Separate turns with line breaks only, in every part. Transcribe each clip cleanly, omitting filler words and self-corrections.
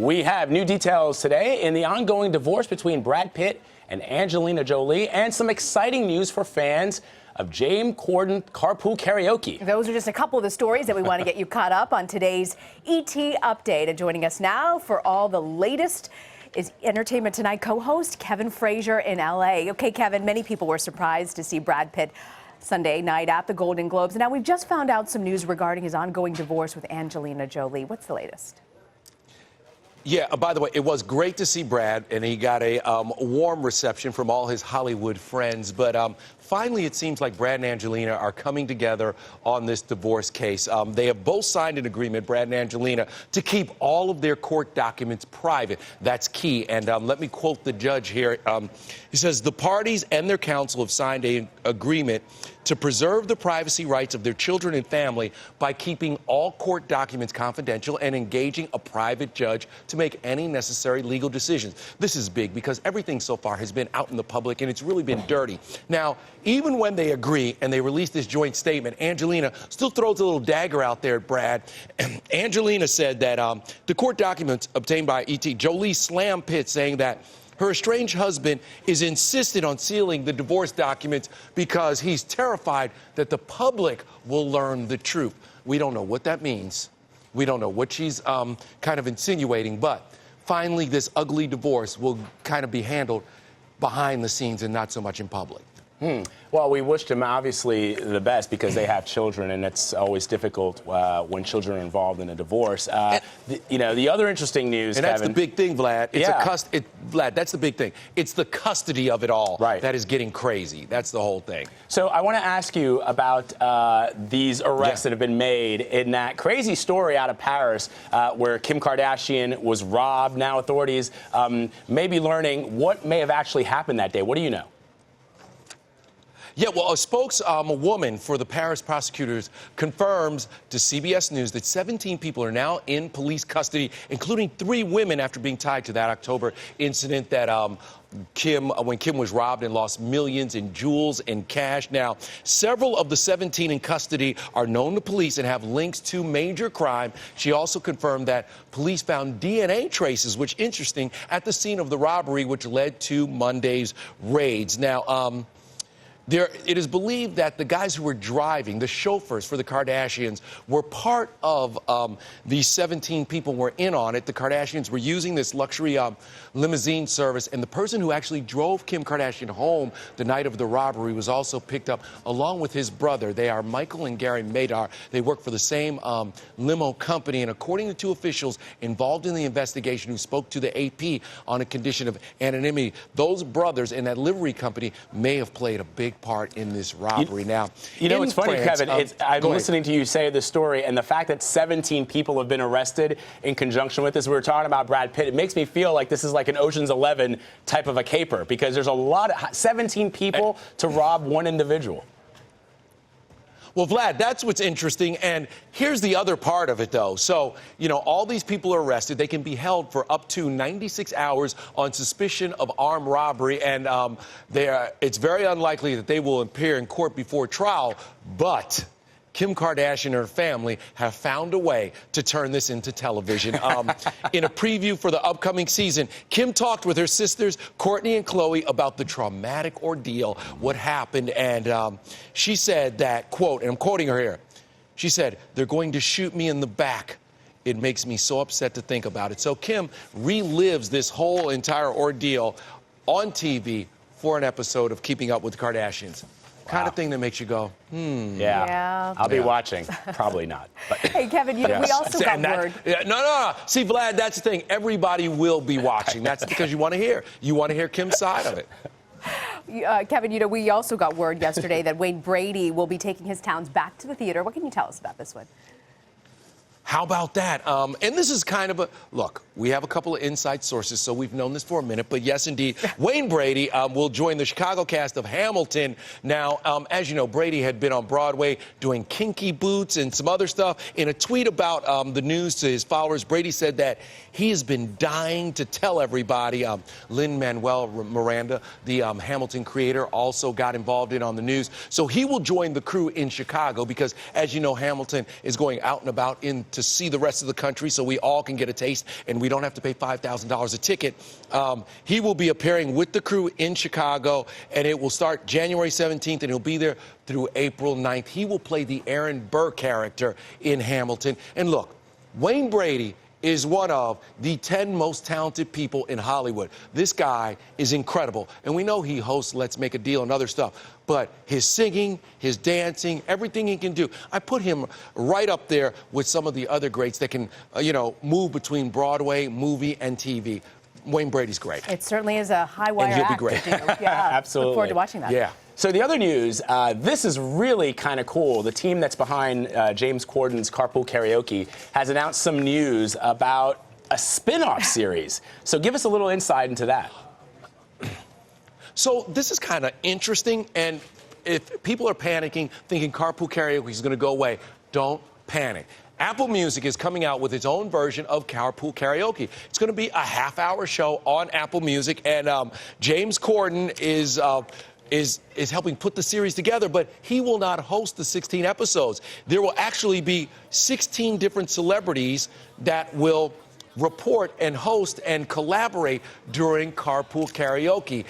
We have new details today in the ongoing divorce between Brad Pitt and Angelina Jolie, and some exciting news for fans of James Corden carpool karaoke.
Those are just a couple of the stories that we want to get you caught up on today's ET Update. And joining us now for all the latest is Entertainment Tonight co-host Kevin Frazier in L.A. Okay, Kevin, many people were surprised to see Brad Pitt Sunday night at the Golden Globes. Now, we've just found out some news regarding his ongoing divorce with Angelina Jolie. What's the latest?
Yeah, by the way, it was great to see Brad, and he got a warm reception from all his Hollywood friends. But finally, it seems like Brad and Angelina are coming together on this divorce case. They have both signed an agreement, Brad and Angelina, to keep all of their court documents private. That's key. And let me quote the judge here. He says, the parties and their counsel have signed an agreement to preserve the privacy rights of their children and family by keeping all court documents confidential and engaging a private judge to make any necessary legal decisions. This is big because everything so far has been out in the public and it's really been dirty. Now, even when they agree and they release this joint statement, Angelina still throws a little dagger out there at Brad. Angelina said that the court documents obtained by E.T. Jolie slammed Pitt, saying that her estranged husband is insistent on sealing the divorce documents because he's terrified that the public will learn the truth. We don't know what that means. We don't know what she's kind of insinuating, but finally this ugly divorce will kind of be handled behind the scenes and not so much in public.
Well, we wished them obviously the best because they have children, and it's always difficult when children are involved in a divorce. The other interesting news,
and that's
Kevin,
the big thing, Vlad. It's Vlad, that's the big thing. It's the custody of it all that is getting crazy. That's the whole thing.
So I want to ask you about these arrests that have been made in that crazy story out of Paris where Kim Kardashian was robbed. Now authorities may be learning what may have actually happened that day. What do you know?
Yeah, well, a spokeswoman for the Paris prosecutors confirms to CBS News that 17 people are now in police custody, including 3 women after being tied to that October incident that when Kim was robbed and lost millions in jewels and cash. Now, several of the 17 in custody are known to police and have links to major crime. She also confirmed that police found DNA traces, which is interesting, at the scene of the robbery, which led to Monday's raids. Now, it is believed that the guys who were driving, the chauffeurs for the Kardashians, were part of these 17 people were in on it. The Kardashians were using this luxury limousine service, and the person who actually drove Kim Kardashian home the night of the robbery was also picked up along with his brother. They are Michael and Gary Madar. They work for the same limo company, and according to 2 officials involved in the investigation who spoke to the AP on a condition of anonymity, those brothers in that livery company may have played a big part in this robbery.
It's funny, Kevin. I'm listening to you say this story, and the fact that 17 people have been arrested in conjunction with this. We were talking about Brad Pitt. It makes me feel like this is like an Ocean's 11 type of a caper because there's a lot of 17 people to rob one individual.
Well, Vlad, that's what's interesting. And here's the other part of it, though. So, all these people are arrested. They can be held for up to 96 hours on suspicion of armed robbery. And it's very unlikely that they will appear in court before trial. But Kim Kardashian and her family have found a way to turn this into television. In a preview for the upcoming season, Kim talked with her sisters, Kourtney and Khloe, about the traumatic ordeal, what happened, and she said that, quote, and I'm quoting her here, she said, "They're going to shoot me in the back. It makes me so upset to think about it." So Kim relives this whole entire ordeal on TV for an episode of Keeping Up with the Kardashians. Kind of thing that makes you go,
Yeah.
I'll be watching. Probably not. But.
Hey, Kevin, we also got word.
No. See, Vlad, that's the thing. Everybody will be watching. That's because you want to hear. You want to hear Kim's side of it.
Kevin, we also got word yesterday that Wayne Brady will be taking his towns back to the theater. What can you tell us about this one?
How about that? And this is kind of look, we have a couple of inside sources, so we've known this for a minute. But yes, indeed, Wayne Brady will join the Chicago cast of Hamilton. Now, as you know, Brady had been on Broadway doing Kinky Boots and some other stuff. In a tweet about the news to his followers, Brady said that he has been dying to tell everybody. Lin-Manuel Miranda, the Hamilton creator, also got involved on the news. So he will join the crew in Chicago because, as you know, Hamilton is going out and about into to see the rest of the country so we all can get a taste and we don't have to pay $5,000 a ticket. He will be appearing with the crew in Chicago, and it will start January 17th, and he'll be there through April 9th. He will play the Aaron Burr character in Hamilton. And look, Wayne Brady is one of the 10 most talented people in Hollywood. This guy is incredible. And we know he hosts Let's Make a Deal and other stuff. But his singing, his dancing, everything he can do, I put him right up there with some of the other greats that can, move between Broadway, movie, and TV. Wayne Brady's great.
It certainly is a high wire
And he'll be
act
great.
to do. Yeah,
Absolutely.
Look forward to watching that.
Yeah.
So the other news, this is really kind of cool. The team that's behind James Corden's Carpool Karaoke has announced some news about a spin-off series. So give us a little insight into that.
So this is kind of interesting, and if people are panicking, thinking Carpool Karaoke is going to go away, don't panic. Apple Music is coming out with its own version of Carpool Karaoke. It's going to be a half-hour show on Apple Music, and James Corden is helping put the series together, but he will not host the 16 episodes. There will actually be 16 different celebrities that will report and host and collaborate during Carpool Karaoke.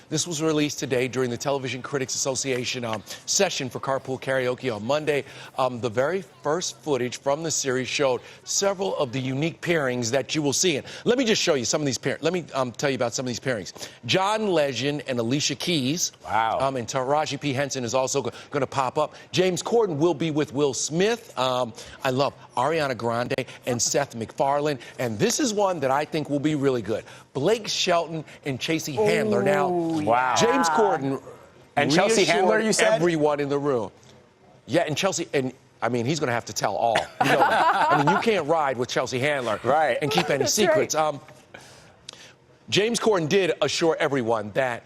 This was released today during the Television Critics Association session for Carpool Karaoke on Monday. The very first footage from the series showed several of the unique pairings that you will see. And let me just show you some of these pairings. Let me tell you about some of these pairings. John Legend and Alicia Keys.
Wow.
And Taraji P. Henson is also going to pop up. James Corden will be with Will Smith. I love Ariana Grande and Seth MacFarlane. And this is one that I think will be really good. Blake Shelton and Chelsea Handler. Now,
wow.
James Corden
And Chelsea Handler, you said?
Everyone in the room. Yeah, and Chelsea, and I mean, he's going to have to tell all. You know that. I mean, you can't ride with Chelsea Handler and keep any secrets.
Right.
James Corden did assure everyone that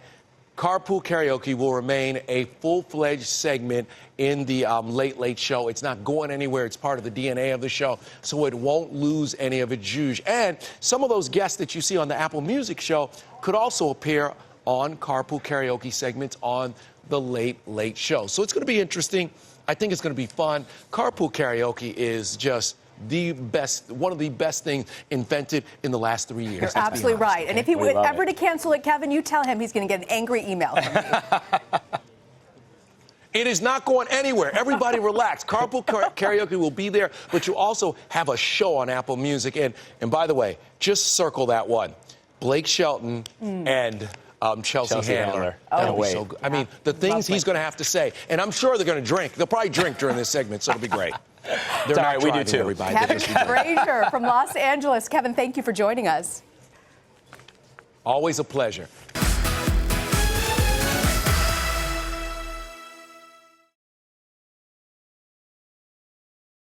Carpool Karaoke will remain a full-fledged segment in the Late Late Show. It's not going anywhere. It's part of the DNA of the show, so it won't lose any of its juice. And some of those guests that you see on the Apple Music show could also appear on Carpool Karaoke segments on the Late Late Show. So it's going to be interesting. I think it's going to be fun. Carpool Karaoke is just the best, one of the best things invented in the last 3 years.
You're absolutely right. And if he were ever to cancel it, Kevin, you tell him he's going to get an angry email from you.
It is not going anywhere. Everybody relax. Carpool Karaoke will be there, but you also have a show on Apple Music. And by the way, just circle that one. Blake Shelton and Chelsea Handler. That'll be so good. I mean, the things he's going to have to say. And I'm sure they're going to drink. They'll probably drink during this segment, so it'll be great. They're not
we do
driving,
too.
Everybody.
Kevin Frazier from Los Angeles. Kevin, thank you for joining us.
Always a pleasure.